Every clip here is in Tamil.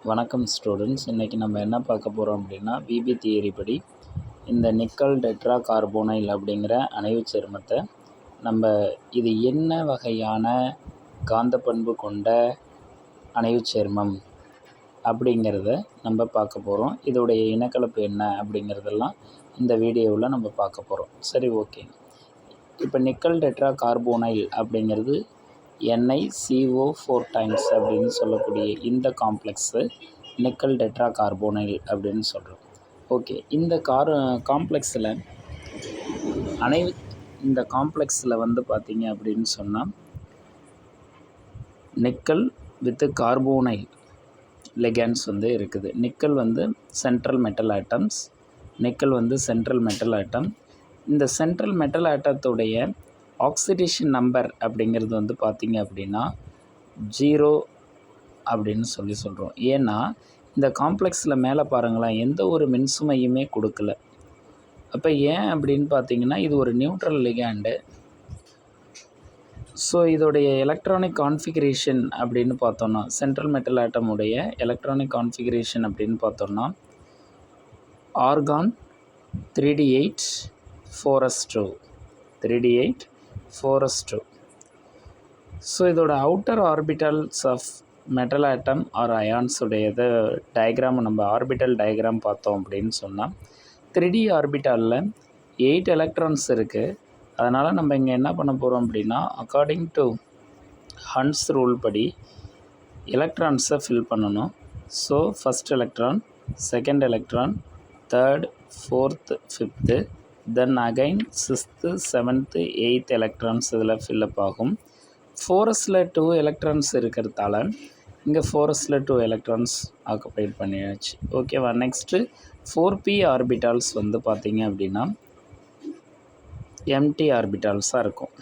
வணக்கம் ஸ்டூடெண்ட்ஸ். இன்றைக்கி நம்ம என்ன பார்க்க போகிறோம் அப்படின்னா, விபி தியரி படி இந்த நிக்கல் டெட்ரா கார்போனைல் அப்படிங்கிற அணைவுச் சேர்மத்தை இது என்ன வகையான காந்த பண்பு கொண்ட அணைவுச் சேர்மம் அப்படிங்கிறத நம்ம பார்க்க போகிறோம். இதோடைய இனக்கலப்பு என்ன அப்படிங்கிறதெல்லாம் இந்த வீடியோவில் நம்ம பார்க்க போகிறோம். சரி, ஓகே. இப்போ நிக்கல் டெட்ரா கார்போனைல் அப்படிங்கிறது NiCO4 டைம்ஸ் அப்படின்னு சொல்லக்கூடிய இந்த காம்ப்ளெக்ஸு நிக்கல் டெட்ரா கார்போனைல் அப்படின்னு சொல்கிறோம். ஓகே, இந்த காம்ப்ளெக்ஸில் இந்த காம்ப்ளெக்ஸில் பார்த்திங்க அப்படின்னு சொன்னால் நிக்கல் வித்து கார்போனைல் லெகன்ஸ் இருக்குது. Nickel central metal atoms, central metal atom. இந்த சென்ட்ரல் மெட்டல் ஆட்டத்துடைய ஆக்சிடேஷன் நம்பர் அப்படிங்கிறது பார்த்திங்க அப்படின்னா 0 அப்படின்னு சொல்கிறோம். ஏன்னா இந்த காம்ப்ளெக்ஸில் மேலே பாருங்களேன், எந்த ஒரு மின்சுமையுமே கொடுக்கல. அப்போ ஏன் அப்படின்னு பார்த்திங்கன்னா, இது ஒரு நியூட்ரல் லிகாண்டு. ஸோ இதோடைய எலக்ட்ரானிக் கான்ஃபிகரேஷன் அப்படின்னு பார்த்தோன்னா, சென்ட்ரல் மெட்டல் ஆட்டமுடைய எலக்ட்ரானிக் கான்ஃபிகரேஷன் அப்படின்னு பார்த்தோன்னா argon 3d8 4s2 3d8 4s2. So இதோட outer orbitals of metal atom are ions உடையது டயக்ராம் நம்ம ஆர்பிட்டல் டயக்ராம் பார்த்தோம் அப்படின்னு சொன்னால் 3D ஆர்பிட்டாலில் 8 எலக்ட்ரான்ஸ் இருக்குது. அதனால் நம்ம இங்கே என்ன பண்ண போகிறோம் அப்படின்னா, அக்கார்டிங் டு ஹன்ஸ் ரூல் படி எலக்ட்ரான்ஸை ஃபில் பண்ணணும். So first electron, second electron, third, fourth, fifth, then again 6th 7th 8th electrons இதில் ஃபில்லப் ஆகும். 4sல 2 எலக்ட்ரான்ஸ் இருக்கிறதால இங்கே 4sல 2 எலக்ட்ரான்ஸ் ஆக்குபைட் பண்ணியாச்சு. ஓகேவா? நெக்ஸ்ட்டு 4p ஆர்பிட்டால்ஸ் பார்த்திங்க அப்படின்னா எம்டி ஆர்பிட்டால்ஸாக இருக்கும்.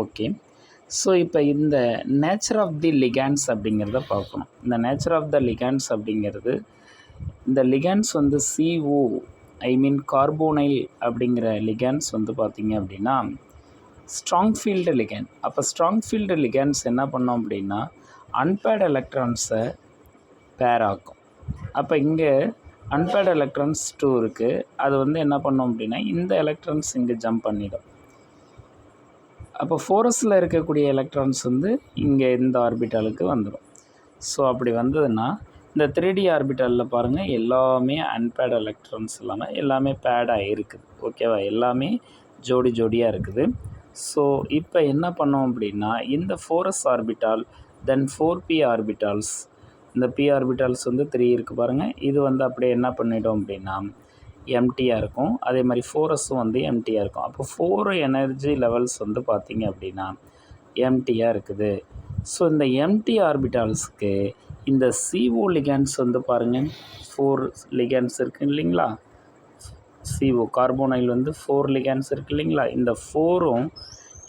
ஓகே, ஸோ இப்போ இந்த நேச்சர் ஆஃப் தி லிகாண்ட்ஸ் அப்படிங்கிறத பார்க்கணும். இந்த நேச்சர் ஆஃப் த லிகாண்ட்ஸ் அப்படிங்கிறது, இந்த லிகாண்ட்ஸ் CO கார்போனைல் அப்படிங்கிற லிகாண்ட்ஸ் பார்த்திங்க அப்படின்னா ஸ்ட்ராங் ஃபீல்டு லிகாண்ட். அப்போ ஸ்ட்ராங் ஃபீல்டு லிகாண்ட்ஸ் என்ன பண்ணோம் அப்படின்னா அன்பேர்டு எலக்ட்ரான்ஸை பேர் ஆக்கும். அப்போ இங்கே அன்பேர்டு எலக்ட்ரான்ஸ் 2 இருக்குது. அது என்ன பண்ணோம் அப்படின்னா இந்த எலக்ட்ரான்ஸ் இங்கே ஜம்ப் பண்ணிடும். அப்போ 4sல இருக்கக்கூடிய எலக்ட்ரான்ஸ் இங்கே இந்த ஆர்பிட்டாலுக்கு வந்துடும். ஸோ அப்படி வந்ததுன்னா இந்த 3D ஆர்பிட்டாலில் பாருங்கள், எல்லாமே அன்பேர்டு எலக்ட்ரான்ஸ் இல்லாமல் எல்லாமே பேடாக இருக்குது. ஓகேவா? எல்லாமே ஜோடி ஜோடியாக இருக்குது. ஸோ இப்போ என்ன பண்ணோம் அப்படின்னா இந்த 4s ஆர்பிட்டால், தென் 4p ஆர்பிட்டால்ஸ், இந்த p ஆர்பிட்டால்ஸ் 3 இருக்குது பாருங்கள். இது அப்படியே என்ன பண்ணிட்டோம் அப்படின்னா எம்டியாக இருக்கும். அதே மாதிரி 4sம் எம்டியாக இருக்கும். அப்போ 4 எனர்ஜி லெவல்ஸ் பார்த்திங்க அப்படின்னா எம்டியாக இருக்குது. ஸோ இந்த எம்டி ஆர்பிட்டால்ஸ்க்கு இந்த CO லிகாண்ட்ஸ் பாருங்கள், 4 லிகாண்ட்ஸ் இருக்குது இல்லைங்களா? CO கார்போனைல் 4 லிகாண்ட்ஸ் இருக்குது இல்லைங்களா? இந்த 4ம்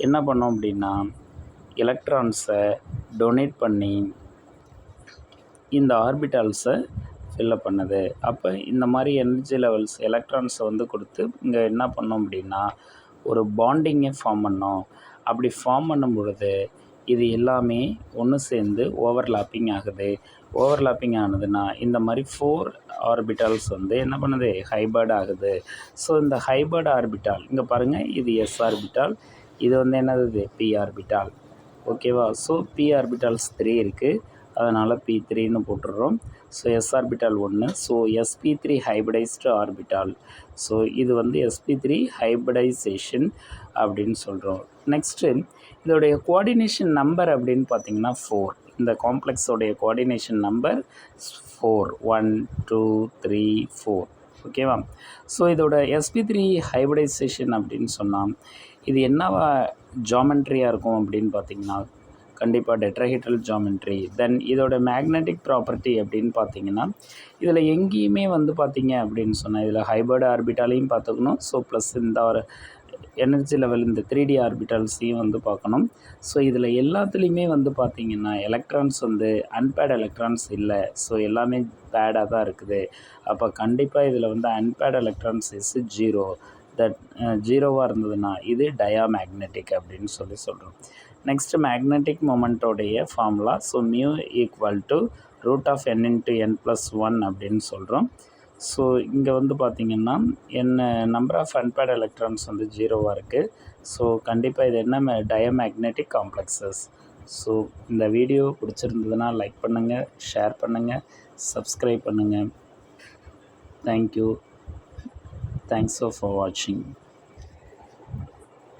என்ன பண்ணோம் அப்படின்னா எலக்ட்ரான்ஸை டொனேட் பண்ணி இந்த ஆர்பிட்டால்ஸை ஃபில்லப் பண்ணுது. அப்போ இந்த மாதிரி எனர்ஜி லெவல்ஸ் எலக்ட்ரான்ஸை கொடுத்து இங்கே என்ன பண்ணோம் அப்படின்னா ஒரு பாண்டிங்கை ஃபார்ம் பண்ணோம். அப்படி ஃபார்ம் பண்ணும் பொழுது இது எல்லாமே ஒன்று சேர்ந்து ஓவர்லாப்பிங் ஆகுது. ஓவர்லாப்பிங் ஆனதுன்னா இந்த மாதிரி 4 ஆர்பிட்டால்ஸ் என்ன பண்ணுது, ஹைபர்ட் ஆகுது. ஸோ இந்த ஹைபர்ட் ஆர்பிட்டால் இங்கே பாருங்கள், இது S ஆர்பிட்டால், இது என்னது P ஆர்பிட்டால். ஓகேவா? ஸோ P ஆர்பிட்டால்ஸ் 3 இருக்குது, அதனால் P3ன்னு போட்டுடுறோம். So S orbital 1. So sp3 hybridized orbital. So இது sp3 ஹைபிரிடைசேஷன் அப்படின்னு சொல்கிறோம். நெக்ஸ்ட்டு இதோடைய கோஆர்டினேஷன் நம்பர் அப்படின்னு பார்த்திங்கன்னா 4. இந்த காம்ப்ளெக்ஸோடைய கோஆர்டினேஷன் நம்பர் 4, 1 2 3 4. ஓகேவா? ஸோ இதோட sp3 ஹைபிரிடைசேஷன் அப்படின்னு சொன்னால் இது என்னவா ஜாமெண்ட்ரியாக இருக்கும் அப்படின்னு பார்த்திங்கன்னா கண்டிப்பாக டெட்ராஹெட்ரல் ஜாமெண்ட்ரி. தென் இதோட மேக்னெட்டிக் ப்ராப்பர்ட்டி அப்படின்னு பார்த்திங்கன்னா இதில் எங்கேயுமே பார்த்திங்க அப்படின்னு சொன்னால் இதில் ஹைபர்டு ஆர்பிட்டாலையும் பார்த்துக்கணும். ஸோ ப்ளஸ் இந்த ஒரு எனர்ஜி லெவல் இந்த 3D ஆர்பிட்டால்ஸையும் பார்க்கணும். ஸோ இதில் எல்லாத்துலேயுமே பார்த்திங்கன்னா எலக்ட்ரான்ஸ் அன்பேர்டு எலக்ட்ரான்ஸ் இல்லை. ஸோ எல்லாமே பேடாக தான் இருக்குது. அப்போ கண்டிப்பாக இதில் அன்பேர்டு எலக்ட்ரான்ஸ் இஸ் 0. தட் 0வாக இருந்ததுன்னா இது டயாமேக்னெட்டிக் அப்படின்னு சொல்கிறோம். நெக்ஸ்ட்டு மேக்னெட்டிக் மொமெண்ட்டோடைய formula. So μ = root of n into n+1 அப்படின்னு சொல்கிறோம். ஸோ இங்கே வந்து பார்த்திங்கன்னா நம்பர் ஆஃப் அன்பேர்டு எலக்ட்ரான்ஸ் வந்து 0வாக இருக்குது. ஸோ கண்டிப்பாக இது என்ன டயமேக்னெட்டிக் காம்ப்ளெக்ஸஸ். ஸோ இந்த வீடியோ பிடிச்சிருந்ததுன்னா லைக் பண்ணுங்கள், ஷேர் பண்ணுங்கள், சப்ஸ்கிரைப் பண்ணுங்கள். தேங்க்யூ. தேங்க்ஸ் ஃபார் வாட்சிங்.